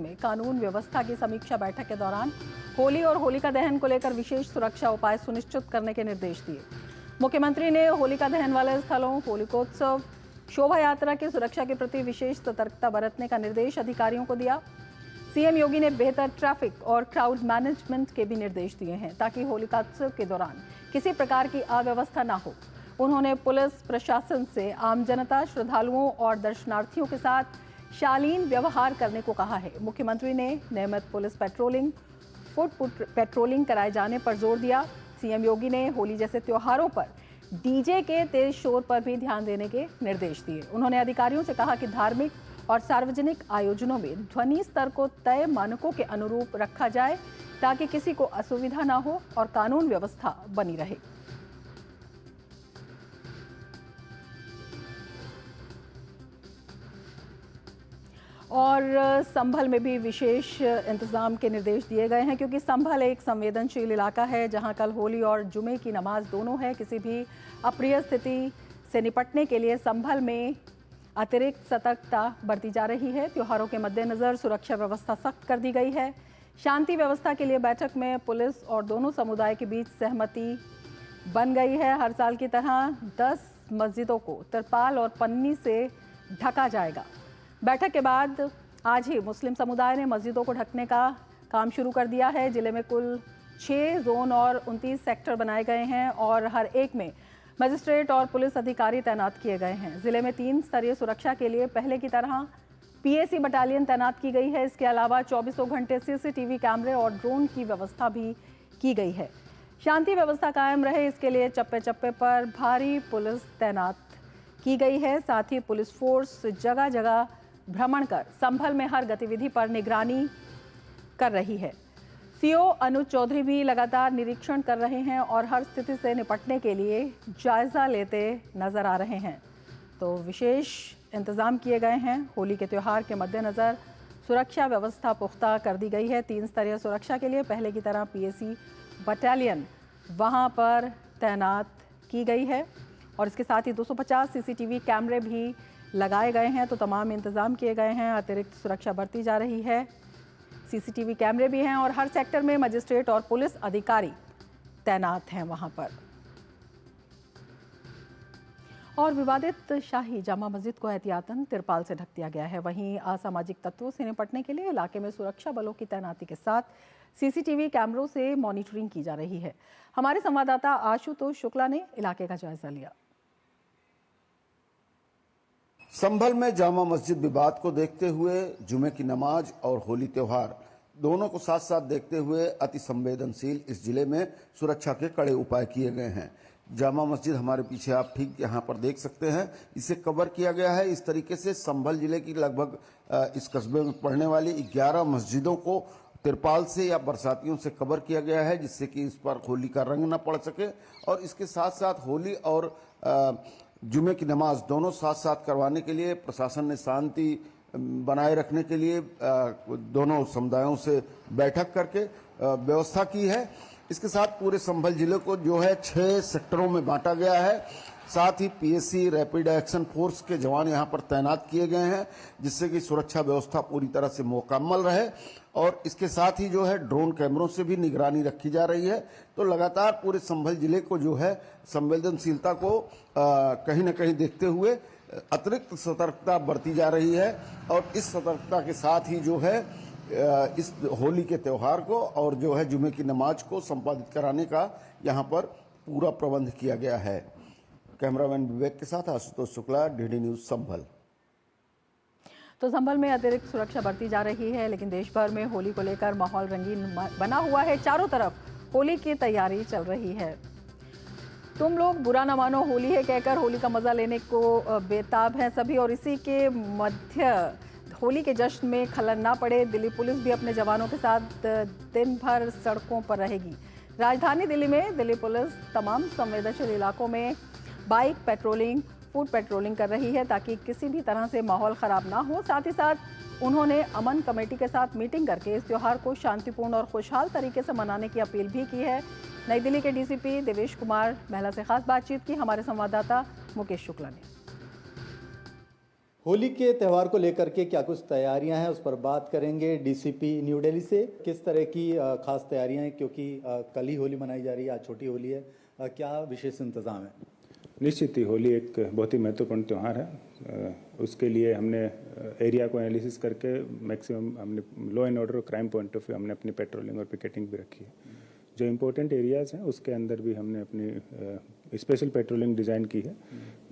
में कानून व्यवस्था की समीक्षा बैठक के दौरान होली और होलिका दहन को लेकर विशेष सुरक्षा उपाय सुनिश्चित करने के निर्देश दिए। मुख्यमंत्री ने होलिका दहन वाले स्थलों, होलिकोत्सव, शोभा यात्रा की सुरक्षा के प्रति विशेष सतर्कता बरतने का निर्देश अधिकारियों को दिया। सीएम योगी ने बेहतर ट्रैफिक और क्राउड मैनेजमेंट के भी निर्देश दिए हैं ताकि होलिकोत्सव के दौरान किसी प्रकार की अव्यवस्था न हो। उन्होंने पुलिस प्रशासन से आम जनता, श्रद्धालुओं और दर्शनार्थियों के साथ शालीन व्यवहार करने को कहा है। मुख्यमंत्री ने नियमित पुलिस पेट्रोलिंग, फुट पेट्रोलिंग कराए जाने पर जोर दिया। सीएम योगी ने होली जैसे त्योहारों पर डीजे के तेज शोर पर भी ध्यान देने के निर्देश दिए। उन्होंने अधिकारियों से कहा कि धार्मिक और सार्वजनिक आयोजनों में ध्वनि स्तर को तय मानकों के अनुरूप रखा जाए ताकि किसी को असुविधा न हो और कानून व्यवस्था बनी रहे। और संभल में भी विशेष इंतजाम के निर्देश दिए गए हैं क्योंकि संभल एक संवेदनशील इलाका है जहां कल होली और जुमे की नमाज दोनों है। किसी भी अप्रिय स्थिति से निपटने के लिए संभल में अतिरिक्त सतर्कता बरती जा रही है। त्योहारों के मद्देनजर सुरक्षा व्यवस्था सख्त कर दी गई है। शांति व्यवस्था के लिए बैठक में पुलिस और दोनों समुदाय के बीच सहमति बन गई है। हर साल की तरह 10 मस्जिदों को तिरपाल और पन्नी से ढका जाएगा। बैठक के बाद आज ही मुस्लिम समुदाय ने मस्जिदों को ढकने का काम शुरू कर दिया है। जिले में कुल 6 जोन और 29 सेक्टर बनाए गए हैं और हर एक में मजिस्ट्रेट और पुलिस अधिकारी तैनात किए गए हैं। जिले में 3 स्तरीय सुरक्षा के लिए पहले की तरह पीएसी बटालियन तैनात की गई है। इसके अलावा 24 घंटे सीसीटीवी कैमरे और ड्रोन की व्यवस्था भी की गई है। शांति व्यवस्था कायम रहे इसके लिए चप्पे चप्पे पर भारी पुलिस तैनात की गई है। साथ ही पुलिस फोर्स जगह जगह भ्रमण कर संभल में हर गतिविधि पर निगरानी कर रही है। सीओ अनुज चौधरी भी लगातार निरीक्षण कर रहे हैं और हर स्थिति से निपटने के लिए जायजा लेते नजर आ रहे हैं। तो विशेष इंतजाम किए गए हैं। होली के त्यौहार के मद्देनजर सुरक्षा व्यवस्था पुख्ता कर दी गई है। 3 स्तरीय सुरक्षा के लिए पहले की तरह पीएसी बटालियन वहां पर तैनात की गई है और इसके साथ ही 250 सीसीटीवी कैमरे भी लगाए गए हैं। तो तमाम इंतजाम किए गए हैं। अतिरिक्त सुरक्षा बरती जा रही है। सीसीटीवी कैमरे भी हैं और हर सेक्टर में मजिस्ट्रेट और पुलिस अधिकारी तैनात हैं वहां पर। और विवादित शाही जामा मस्जिद को एहतियातन तिरपाल से ढक दिया गया है। वहीं असामाजिक तत्वों से निपटने के लिए इलाके में सुरक्षा बलों की तैनाती के साथ सीसीटीवी कैमरों से मॉनिटरिंग की जा रही है। हमारे संवाददाता आशुतोष शुक्ला ने इलाके का जायजा लिया। संभल में जामा मस्जिद विवाद को देखते हुए जुमे की नमाज और होली त्योहार दोनों को साथ साथ देखते हुए अति संवेदनशील इस जिले में सुरक्षा के कड़े उपाय किए गए हैं। जामा मस्जिद हमारे पीछे आप ठीक यहाँ पर देख सकते हैं, इसे कवर किया गया है। इस तरीके से संभल जिले की लगभग इस कस्बे में पड़ने वाली 11 मस्जिदों को तिरपाल से या बरसातियों से कवर किया गया है जिससे कि इस पर होली का रंग न पड़ सके। और इसके साथ साथ होली और जुमे की नमाज दोनों साथ साथ करवाने के लिए प्रशासन ने शांति बनाए रखने के लिए दोनों समुदायों से बैठक करके व्यवस्था की है। इसके साथ पूरे संभल जिले को जो है 6 सेक्टरों में बांटा गया है। साथ ही पीएसी रैपिड एक्शन फोर्स के जवान यहां पर तैनात किए गए हैं जिससे कि सुरक्षा व्यवस्था पूरी तरह से मुकम्मल रहे। और इसके साथ ही जो है ड्रोन कैमरों से भी निगरानी रखी जा रही है। तो लगातार पूरे संभल जिले को जो है संवेदनशीलता को कहीं न कहीं देखते हुए अतिरिक्त सतर्कता बरती जा रही है। और इस सतर्कता के साथ ही जो है इस होली के त्यौहार को और जो है जुमे की नमाज को संपादित कराने का यहाँ पर पूरा प्रबंध किया गया है। कैमरामैन विवेक के साथ आशुतोष शुक्ला, डीडी न्यूज संभल। तो संभल में अतिरिक्त सुरक्षा बरती जा रही है लेकिन देश भर में होली को लेकर माहौल रंगीन बना हुआ है। चारों तरफ होली की तैयारी चल रही है। तुम लोग बुरा न मानो होली है कहकर होली का मजा लेने को बेताब हैं सभी और इसी के मध्य होली के जश्न में खलल ना पड़े, दिल्ली पुलिस भी अपने जवानों के साथ दिन भर सड़कों पर रहेगी। राजधानी दिल्ली में दिल्ली पुलिस तमाम संवेदनशील इलाकों में बाइक पेट्रोलिंग, फुट पेट्रोलिंग कर रही है ताकि किसी भी तरह से माहौल ख़राब ना हो। साथ ही साथ उन्होंने अमन कमेटी के साथ मीटिंग करके इस त्यौहार को शांतिपूर्ण और खुशहाल तरीके से मनाने की अपील भी की है। नई दिल्ली के डीसीपी देवेश कुमार महला से खास बातचीत की हमारे संवाददाता मुकेश शुक्ला ने। होली के त्यौहार को लेकर के क्या कुछ तैयारियां हैं, उस पर बात करेंगे डीसीपी न्यू दिल्ली से। किस तरह की खास तैयारियां हैं, क्योंकि कल ही होली मनाई जा रही है, आज छोटी होली है, क्या विशेष इंतजाम है? निश्चित ही होली एक बहुत ही महत्वपूर्ण त्यौहार है। उसके लिए हमने एरिया को एनालिसिस करके मैक्सिमम हमने लॉ एंड ऑर्डर और क्राइम पॉइंट ऑफ व्यू हमने अपनी पेट्रोलिंग और पिकेटिंग भी रखी है। जो इम्पोर्टेंट एरियाज़ हैं उसके अंदर भी हमने अपनी स्पेशल पेट्रोलिंग डिज़ाइन की है।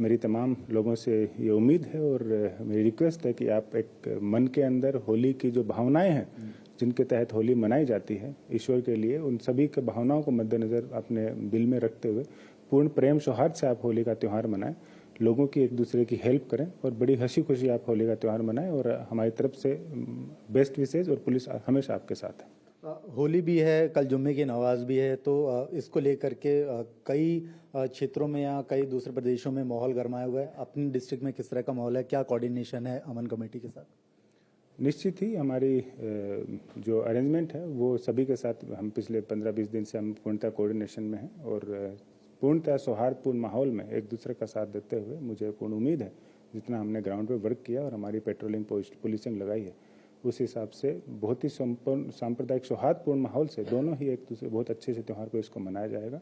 मेरी तमाम लोगों से ये उम्मीद है और मेरी रिक्वेस्ट है कि आप एक मन के अंदर होली की जो भावनाएं हैं जिनके तहत होली मनाई जाती है ईश्वर के लिए, उन सभी के भावनाओं को मद्देनज़र अपने दिल में रखते हुए पूर्ण प्रेम सौहार्द से आप होली का त्यौहार मनाएं, लोगों की एक दूसरे की हेल्प करें और बड़ी हंसी खुशी आप होली का त्यौहार मनाएं। और हमारी तरफ से बेस्ट विशेज और पुलिस हमेशा आपके साथ है। होली भी है, कल जुम्मे की नमाज भी है, तो इसको लेकर के कई क्षेत्रों में या कई दूसरे प्रदेशों में माहौल गरमाया हुआ है। अपनी डिस्ट्रिक्ट में किस तरह का माहौल है, क्या कोऑर्डिनेशन है अमन कमेटी के साथ? निश्चित ही हमारी जो अरेंजमेंट है वो सभी के साथ हम पिछले 15-20 दिन से हम पूर्णतः कोऑर्डिनेशन में हैं और पूर्णतः सौहार्दपूर्ण माहौल में एक दूसरे का साथ देते हुए मुझे पूर्ण उम्मीद है जितना हमने ग्राउंड पे वर्क किया और हमारी पेट्रोलिंग पुलिसिंग लगाई है उस हिसाब से बहुत ही संपूर्ण सांप्रदायिक सौहार्दपूर्ण माहौल से दोनों ही एक दूसरे बहुत अच्छे से त्यौहार को इसको मनाया जाएगा,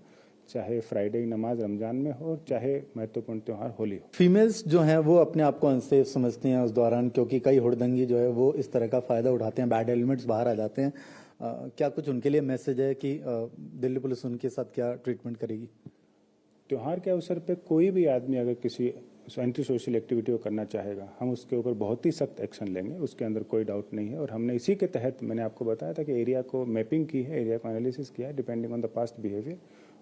चाहे फ्राइडे की नमाज रमजान में हो, चाहे महत्वपूर्ण त्यौहार होली हो। फीमेल्स जो हैं वो अपने आप को अनसेफ समझती हैं उस दौरान, क्योंकि कई हुड़दंगी जो है वो इस तरह का फायदा उठाते हैं, बैड एलिमेंट्स बाहर आ जाते हैं। क्या कुछ उनके लिए मैसेज है कि दिल्ली पुलिस उनके साथ क्या ट्रीटमेंट करेगी? त्यौहार के अवसर पे कोई भी आदमी अगर किसी एंटी सोशल एक्टिविटी को करना चाहेगा, हम उसके ऊपर बहुत ही सख्त एक्शन लेंगे, उसके अंदर कोई डाउट नहीं है। और हमने इसी के तहत मैंने आपको बताया था कि एरिया को मैपिंग की है, एरिया को एनालिसिस किया है depending on the past behaviour,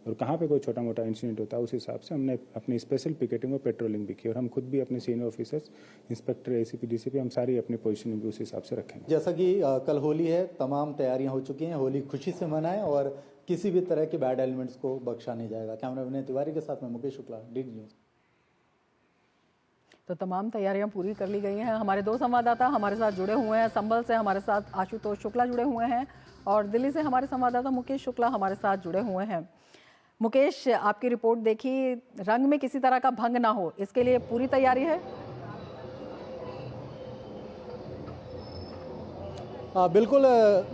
और कहाँ पे कोई छोटा मोटा इंसिडेंट होता है उस हिसाब से हमने अपनी स्पेशल पिकेटिंग और पेट्रोलिंग भी की। और हम खुद भी अपने senior officers, inspector, ACP, DCP, हम सारी अपनी पोजीशनिंग भी उस हिसाब से रखेंगे। जैसा कि कल होली है, तमाम तैयारियां हो चुकी हैं, होली खुशी से मनाएं और किसी भी तरह के बैड एलिमेंट्स को बख्शा नहीं जाएगा। कैमरा विनय तिवारी के साथ में मुकेश शुक्ला, डीडी न्यूज। तो तमाम तैयारियां पूरी कर ली गई हैं। हमारे दो संवाददाता हमारे साथ जुड़े हुए हैं। संभल से हमारे साथ आशुतोष शुक्ला जुड़े हुए हैं और दिल्ली से हमारे संवाददाता मुकेश शुक्ला हमारे साथ जुड़े हुए हैं। मुकेश, आपकी रिपोर्ट देखी, रंग में किसी तरह का भंग ना हो, इसके लिए पूरी तैयारी है? बिल्कुल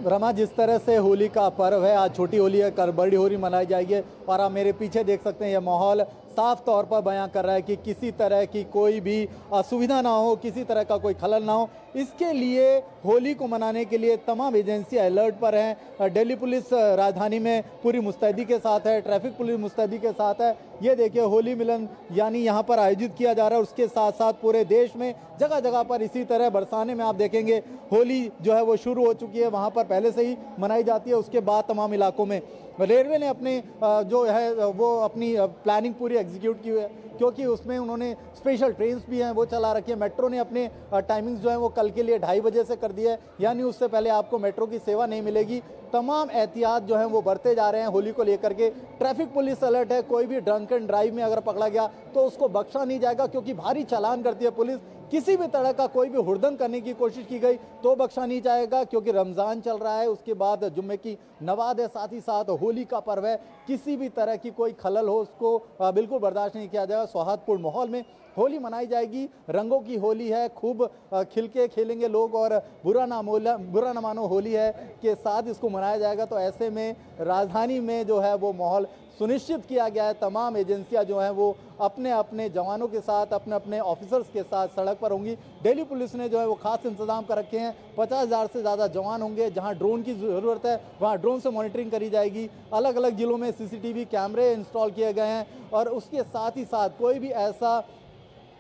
रमा, जिस तरह से होली का पर्व है, आज छोटी होली है, कल बड़ी होली मनाई जाएगी और आप मेरे पीछे देख सकते हैं, यह माहौल साफ तौर पर बयां कर रहा है कि किसी तरह की कोई भी असुविधा ना हो, किसी तरह का कोई खलल ना हो। इसके लिए होली को मनाने के लिए तमाम एजेंसियां अलर्ट पर हैं। दिल्ली पुलिस राजधानी में पूरी मुस्तैदी के साथ है, ट्रैफिक पुलिस मुस्तैदी के साथ है। ये देखिए, होली मिलन यानी यहाँ पर आयोजित किया जा रहा है। उसके साथ साथ पूरे देश में जगह जगह पर इसी तरह बरसाने में आप देखेंगे होली जो है वो शुरू हो चुकी है। वहाँ पर पहले से ही मनाई जाती है, उसके बाद तमाम इलाकों में रेलवे ने अपने जो है वो अपनी प्लानिंग पूरी एग्जीक्यूट की हुई है, क्योंकि उसमें उन्होंने स्पेशल ट्रेन्स भी हैं वो चला रखी है। मेट्रो ने अपने टाइमिंग्स जो है वो कल के लिए 2:30 बजे से कर दिया है, यानी उससे पहले आपको मेट्रो की सेवा नहीं मिलेगी। तमाम एहतियात जो है वो बरते जा रहे हैं होली को लेकर के। ट्रैफिक पुलिस अलर्ट है, कोई भी ड्रंक एंड ड्राइव में अगर पकड़ा गया तो उसको बख्शा नहीं जाएगा, क्योंकि भारी चालान करती है पुलिस। किसी भी तरह का कोई भी हुड़दंग करने की कोशिश की गई तो बख्शा नहीं जाएगा, क्योंकि रमज़ान चल रहा है, उसके बाद जुम्मे की नमाज है, साथ ही साथ होली का पर्व है। किसी भी तरह की कोई खलल हो उसको बिल्कुल बर्दाश्त नहीं किया जाएगा। सौहार्दपूर्ण माहौल में होली मनाई जाएगी। रंगों की होली है, खूब खिल के खेलेंगे लोग और बुरा ना मानो होली है के साथ इसको मनाया जाएगा। तो ऐसे में राजधानी में जो है वो माहौल सुनिश्चित किया गया है। तमाम एजेंसियां जो हैं वो अपने अपने जवानों के साथ, अपने अपने ऑफिसर्स के साथ सड़क पर होंगी। दिल्ली पुलिस ने जो है वो खास इंतजाम कर रखे हैं। 50,000 से ज़्यादा जवान होंगे। जहां ड्रोन की ज़रूरत है वहां ड्रोन से मॉनिटरिंग करी जाएगी। अलग अलग जिलों में सीसीटीवी कैमरे इंस्टॉल किए गए हैं और उसके साथ ही साथ कोई भी ऐसा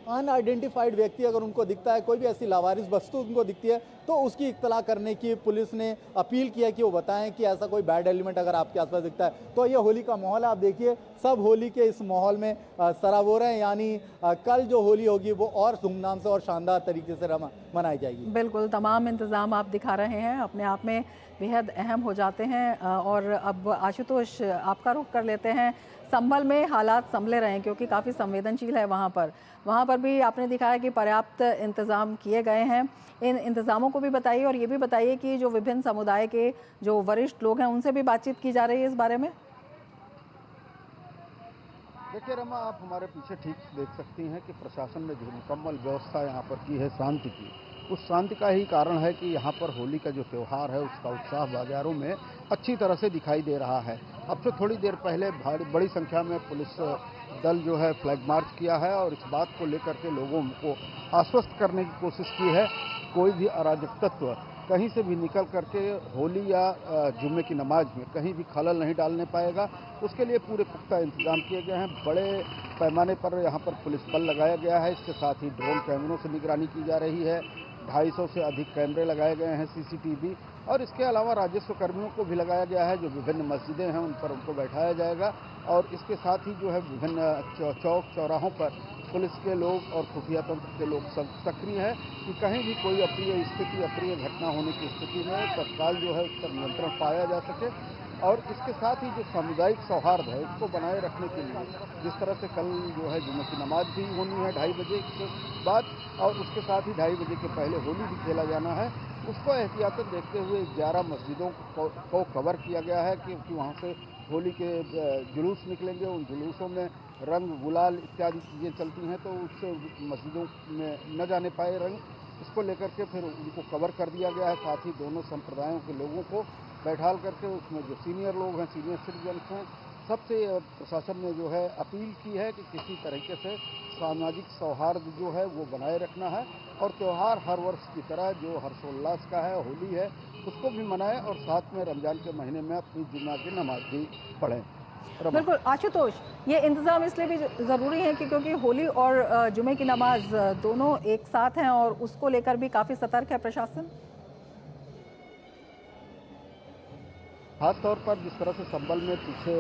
अनआइडेंटिफाइड व्यक्ति अगर उनको दिखता है, कोई भी ऐसी लावारिस वस्तु उनको दिखती है, तो उसकी इत्तला करने की पुलिस ने अपील किया है कि वो बताएं कि ऐसा कोई बैड एलिमेंट अगर आपके आसपास दिखता है। तो ये होली का माहौल है, आप देखिए सब होली के इस माहौल में सराबोर हैं। यानी कल जो होली होगी वो और धूमधाम से और शानदार तरीके से मनाई जाएगी। बिल्कुल, तमाम इंतजाम आप दिखा रहे हैं, अपने आप में बेहद अहम हो जाते हैं। और अब आशुतोष, आपका रुख कर लेते हैं। संभल में हालात संभले रहे हैं क्योंकि काफ़ी संवेदनशील है वहाँ पर भी आपने दिखाया कि पर्याप्त इंतज़ाम किए गए हैं। इन इंतज़ामों को भी बताइए और ये भी बताइए कि जो विभिन्न समुदाय के जो वरिष्ठ लोग हैं उनसे भी बातचीत की जा रही है इस बारे में। देखिए रमा, आप हमारे पीछे ठीक देख सकती हैं कि प्रशासन ने जो मुकम्मल व्यवस्था यहाँ पर की है शांति की, उस शांति का ही कारण है कि यहाँ पर होली का जो त्यौहार है उसका उत्साह बाजारों में अच्छी तरह से दिखाई दे रहा है। अब से थोड़ी देर पहले बड़ी संख्या में पुलिस दल जो है फ्लैग मार्च किया है और इस बात को लेकर के लोगों को आश्वस्त करने की कोशिश की है कोई भी अराजक तत्व कहीं से भी निकल करके होली या जुम्मे की नमाज में कहीं भी खलल नहीं डालने पाएगा। उसके लिए पूरे पुख्ता इंतजाम किए गए हैं। बड़े पैमाने पर यहाँ पर पुलिस बल लगाया गया है। इसके साथ ही ड्रोन कैमरों से निगरानी की जा रही है। 250 से अधिक कैमरे लगाए गए हैं, सीसीटीवी, और इसके अलावा राजस्व कर्मियों को भी लगाया गया है। जो विभिन्न मस्जिदें हैं उन पर उनको बैठाया जाएगा और इसके साथ ही जो है विभिन्न चौक चौराहों पर पुलिस के लोग और खुफिया तंत्र के लोग सब सक्रिय है कि कहीं भी कोई अप्रिय स्थिति, अप्रिय घटना होने की स्थिति में तत्काल जो है उस पर नियंत्रण पाया जा सके। और इसके साथ ही जो सामुदायिक सौहार्द है उसको बनाए रखने के लिए जिस तरह से कल जो है जुम्मे की नमाज भी होनी है 2:30 बजे के बाद, और उसके साथ ही 2:30 बजे के पहले होली भी खेला जाना है, उसको एहतियातन देखते हुए 11 मस्जिदों को कवर किया गया है क्योंकि वहाँ से होली के जुलूस निकलेंगे। उन जुलूसों में रंग, गुलाल इत्यादि चीज़ें चलती हैं तो उससे मस्जिदों में न जाने पाए रंग, इसको लेकर के फिर उनको कवर कर दिया गया है। साथ ही दोनों संप्रदायों के लोगों को बैठाल करके उसमें जो सीनियर लोग हैं, सीनियर सिटीजन्स हैं, सबसे प्रशासन ने जो है अपील की है कि किसी तरीके से सामाजिक सौहार्द जो है वो बनाए रखना है और त्यौहार हर वर्ष की तरह जो हर्षोल्लास का है, होली है, उसको भी मनाएं और साथ में रमजान के महीने में अपनी जुम्मा की नमाज भी पढ़ें। बिल्कुल आशुतोष, ये इंतजाम इसलिए भी ज़रूरी है कि क्योंकि होली और जुमे की नमाज दोनों एक साथ हैं और उसको लेकर भी काफ़ी सतर्क है प्रशासन। खास तौर पर जिस तरह से संभल में पीछे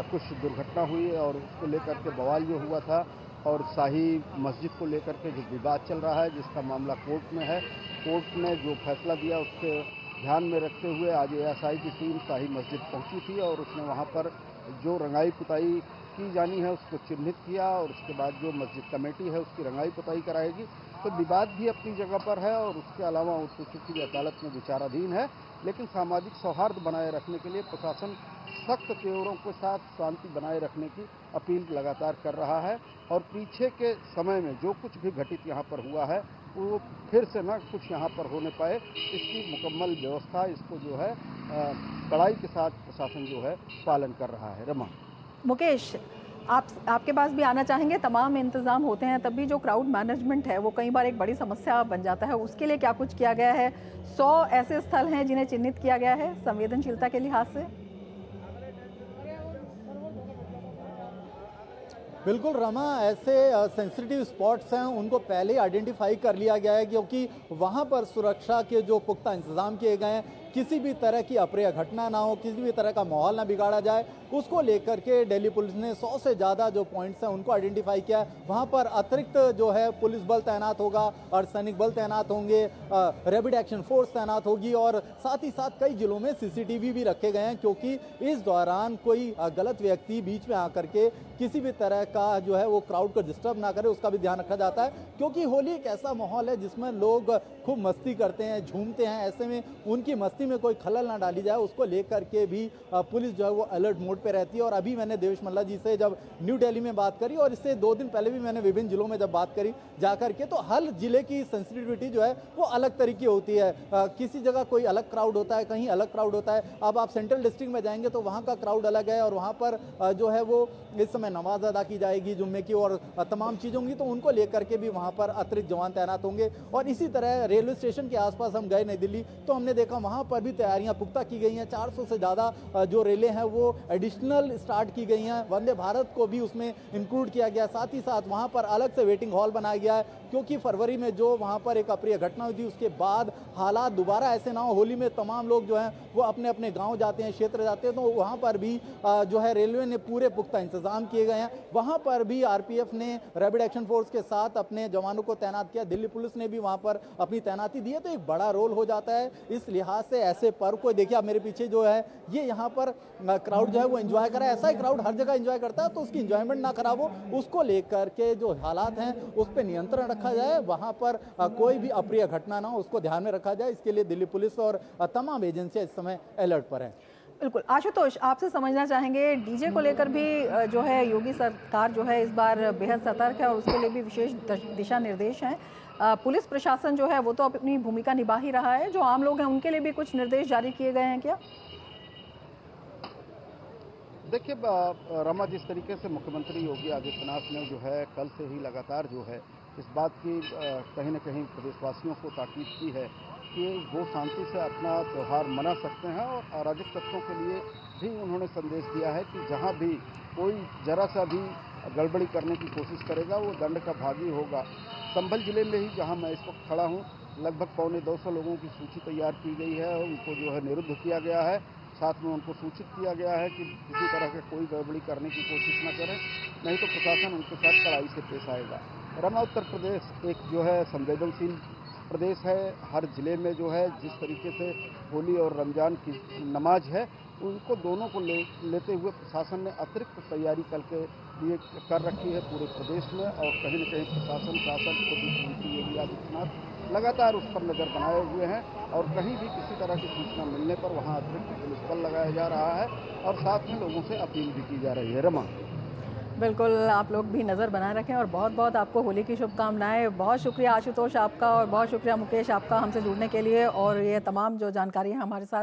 कुछ दुर्घटना हुई और उसको लेकर के बवाल जो हुआ था और शाही मस्जिद को लेकर के जो विवाद चल रहा है जिसका मामला कोर्ट में है, कोर्ट ने जो फैसला दिया उसके ध्यान में रखते हुए आज एएसआई की टीम शाही मस्जिद पहुंची थी और उसने वहां पर जो रंगाई पुताई की जानी है उसको चिन्हित किया और उसके बाद जो मस्जिद कमेटी है उसकी रंगाई पुताई कराएगी। तो विवाद भी अपनी जगह पर है और उसके अलावा की अदालत में विचाराधीन है, लेकिन सामाजिक सौहार्द बनाए रखने के लिए प्रशासन सख्त तेवरों के साथ शांति बनाए रखने की अपील लगातार कर रहा है और पीछे के समय में जो कुछ भी घटित यहाँ पर हुआ है वो फिर से ना कुछ यहाँ पर होने पाए, इसकी मुकम्मल व्यवस्था, इसको जो है कड़ाई के साथ प्रशासन जो है पालन कर रहा है। रमा, मुकेश, आपके पास भी आना चाहेंगे। तमाम इंतजाम होते हैं तब भी जो क्राउड मैनेजमेंट है वो कई बार एक बड़ी समस्या बन जाता है, उसके लिए क्या कुछ किया गया है? 100 ऐसे स्थल हैं जिन्हें चिन्हित किया गया है संवेदनशीलता के लिहाज से। बिल्कुल रमा, ऐसे सेंसिटिव स्पॉट्स हैं उनको पहले आइडेंटिफाई कर लिया गया है क्योंकि वहां पर सुरक्षा के जो पुख्ता इंतजाम किए गए हैं, किसी भी तरह की अप्रिय घटना ना हो, किसी भी तरह का माहौल ना बिगाड़ा जाए, उसको लेकर के दिल्ली पुलिस ने 100 से ज़्यादा जो पॉइंट्स हैं उनको आइडेंटिफाई किया। वहाँ पर अतिरिक्त जो है पुलिस बल तैनात होगा और सैनिक बल तैनात होंगे, रैपिड एक्शन फोर्स तैनात होगी और साथ ही साथ कई जिलों में सीसीटीवी भी रखे गए हैं क्योंकि इस दौरान कोई गलत व्यक्ति बीच में आकर के किसी भी तरह का जो है वो क्राउड को डिस्टर्ब ना करे, उसका भी ध्यान रखा जाता है क्योंकि होली एक ऐसा माहौल है जिसमें लोग खूब मस्ती करते हैं, झूमते हैं। ऐसे में उनकी मस्ती में कोई खलल ना डाली जाए, उसको लेकर के भी पुलिस जो है वो अलर्ट मोड पे रहती है। और अभी मैंने देवेश मल्ला जी से जब न्यू दिल्ली में बात करी और इससे 2 दिन पहले भी मैंने विभिन्न जिलों में जब बात करी जाकर के, तो हर जिले की सेंसिटिविटी जो है वो अलग तरीके होती है। किसी जगह कोई अलग क्राउड होता है, कहीं अलग क्राउड होता है। अब आप सेंट्रल डिस्ट्रिक्ट में जाएंगे तो वहाँ का क्राउड अलग है और वहाँ पर जो है वो इस समय नमाज अदा की जाएगी जुम्मे की और तमाम चीज़ों की, तो उनको लेकर के भी वहाँ पर अतिरिक्त जवान तैनात होंगे। और इसी तरह रेलवे स्टेशन के आसपास हम गए नई दिल्ली तो हमने देखा वहाँ पर भी तैयारियां पुख्ता की गई हैं। 400 से ज़्यादा जो रेलें हैं वो एडिशनल स्टार्ट की गई हैं, वंदे भारत को भी उसमें इंक्लूड किया गया। साथ ही साथ वहाँ पर अलग से वेटिंग हॉल बनाया गया है क्योंकि फरवरी में जो वहाँ पर एक अप्रिय घटना हुई थी उसके बाद हालात दोबारा ऐसे ना हो। होली में तमाम लोग जो हैं वो अपने अपने गाँव जाते हैं, क्षेत्र जाते हैं, तो वहाँ पर भी जो है रेलवे ने पूरे पुख्ता इंतजाम किए गए हैं। वहाँ पर भी आरपीएफ ने रैपिड एक्शन फोर्स के साथ अपने जवानों को तैनात किया, दिल्ली पुलिस ने भी वहाँ पर अपनी तैनाती दी है। तो एक बड़ा रोल हो जाता है इस लिहाज से ऐसे पर्व को। देखिए आप मेरे पीछे जो है ये यहाँ पर क्राउड जो है वो एंजॉय कर रहा है। ऐसा ही क्राउड हर जगह एंजॉय करता है तो उसकी एंजॉयमेंट ना खराब हो, उसको लेकर के जो हालात हैं उस पर नियंत्रण रखा जाए, वहाँ पर कोई भी अप्रिय घटना ना हो उसको ध्यान में रखा जाए। इसके लिए दिल्ली पुलिस और तमाम एजेंसियां इस समय अलर्ट पर हैं। बिल्कुल आशुतोष, आपसे समझना चाहेंगे डीजे को लेकर भी जो है योगी सरकार जो है इस बार बेहद सतर्क है और उसके लिए भी विशेष दिशा निर्देश हैं। पुलिस प्रशासन जो है वो तो अपनी भूमिका निभा ही रहा है, जो आम लोग हैं उनके लिए भी कुछ निर्देश जारी किए गए हैं क्या? देखिए रमा, जिस तरीके से मुख्यमंत्री योगी आदित्यनाथ ने जो है कल से ही लगातार जो है इस बात की कहीं न कहीं प्रदेशवासियों को ताकीद की है कि वो शांति से अपना त्यौहार मना सकते हैं, और अराजक तत्वों के लिए भी उन्होंने संदेश दिया है कि जहां भी कोई जरा सा भी गड़बड़ी करने की कोशिश करेगा वो दंड का भागी होगा। संभल जिले में ही जहां मैं इस वक्त खड़ा हूं, लगभग 250 लोगों की सूची तैयार की गई है, उनको जो है निरुद्ध किया गया है। साथ में उनको सूचित किया गया है कि किसी तरह के कोई गड़बड़ी करने की कोशिश न करें, नहीं तो प्रशासन उनके साथ कड़ाई से पेश आएगा। रमा, उत्तर प्रदेश एक जो है संवेदनशील प्रदेश है। हर जिले में जो है जिस तरीके से होली और रमजान की नमाज है, उनको दोनों को लेते हुए प्रशासन ने अतिरिक्त तैयारी कल के लिए कर रखी है पूरे प्रदेश में, और कहीं न कहीं प्रशासन शासन को मुख्यमंत्री योगी आदित्यनाथ लगातार उस पर नज़र बनाए हुए हैं, और कहीं भी किसी तरह की सूचना मिलने पर वहां अतिरिक्त पुलिस बल लगाया जा रहा है और साथ में लोगों से अपील भी की जा रही है। रमा, बिल्कुल, आप लोग भी नज़र बनाए रखें और बहुत बहुत आपको होली की शुभकामनाएं। बहुत शुक्रिया आशुतोष आपका और बहुत शुक्रिया मुकेश आपका हमसे जुड़ने के लिए और ये तमाम जो जानकारी है हमारे साथ